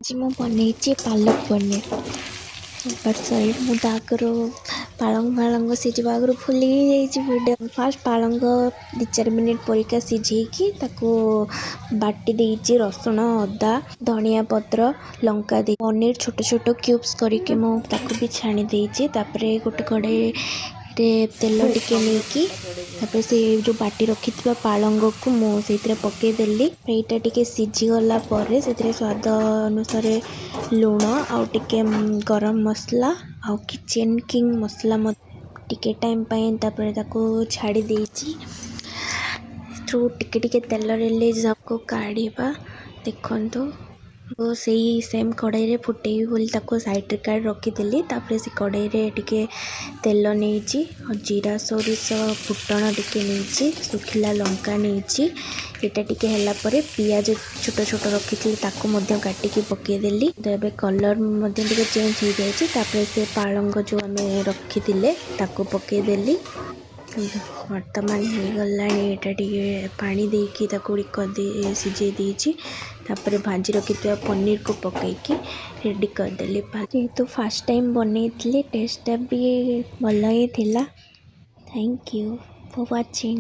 आज ମୁଁ ବନେଇଛି ପାଲକ ପନିର। ବଟ୍ ସରି ମୁଁ ତ ଆଗରୁ ପାଳଙ୍ଗ ସିଝିବା ଆଗରୁ ଭୁଲି ଯାଇଛି ଭିଡ଼ିଓ। ଫାର୍ଷ୍ଟ ପାଳଙ୍ଗ 2-4 ମିନିଟ୍ ପରିକା ସିଝେଇକି ତାକୁ ବାଟି ଦେଇଛି ରସୁଣ ଅଦା ଧନିଆ ପତ୍ର ଲଙ୍କା ଦେଇ ପନିର ଛୋଟ ଛୋଟ କ୍ୟୁବ୍ସ କରିକି ମୁଁ ତାକୁ ବି ଛାଣି ଦେଇଛି। ତାପରେ ଗୋଟେ କଢ଼େଇରେ ତେଲ ଟିକେ ନେଇକି ତାପରେ ସେ ଯେଉଁ ବାଟି ରଖିଥିବା ପାଳଙ୍ଗକୁ ମୁଁ ସେଇଥିରେ ପକାଇଦେଲି। ଏଇଟା ଟିକେ ସିଝିଗଲା ପରେ ସେଥିରେ ସ୍ୱାଦ ଅନୁସାରେ ଲୁଣ ଆଉ ଟିକେ ଗରମ ମସଲା ଆଉ କିଚେନ୍ କିଙ୍ଗ ମସଲା ଟିକେ ଟାଇମ୍ ପାଇଁ ତାପରେ ତାକୁ ଛାଡ଼ି ଦେଇଛି। ସେଥିରୁ ଟିକେ ତେଲ ରିଲିଜ୍ ହବାକୁ କାଢ଼ିବା। ଦେଖନ୍ତୁ ସେଇ ସେମ୍ କଢ଼େଇରେ ଫୁଟେଇବି ବୋଲି ତାକୁ ସାଇଡ଼୍ରେ କାଢ଼ି ରଖିଥିଲି। ତାପରେ ସେ କଢ଼େଇରେ ଟିକେ ତେଲ ନେଇଛି ଆଉ ଜିରା ସୋରିଷ ଫୁଟଣ ଟିକେ ନେଇଛି ଶୁଖିଲା ଲଙ୍କା ନେଇଛି। ଏଇଟା ଟିକେ ହେଲା ପରେ ପିଆଜ ଛୋଟ ଛୋଟ ରଖିଥିଲି ତାକୁ ମଧ୍ୟ କାଟିକି ପକାଇଦେଲି। ତ ଏବେ କଲର୍ ମଧ୍ୟ ଟିକେ ଚେଞ୍ଜ ହେଇଯାଇଛି। ତାପରେ ସେ ପାଳଙ୍ଗ ଯେଉଁ ଆମେ ରଖିଥିଲେ ତାକୁ ପକାଇଦେଲି। ବର୍ତ୍ତମାନ ହେଇଗଲାଣି। ଏଇଟା ଟିକେ ପାଣି ଦେଇକି ତାକୁ ସିଝେଇ ଦେଇଛି। ତାପରେ ଭାଜି ରଖିଥିବା ପନିରକୁ ପକାଇକି ରେଡ଼ି କରିଦେଲି। ଯେହେତୁ ଫାର୍ଷ୍ଟ ଟାଇମ୍ ବନେଇଥିଲି ଟେଷ୍ଟଟା ବି ଭଲ ହିଁ ଥିଲା। Thank you for watching.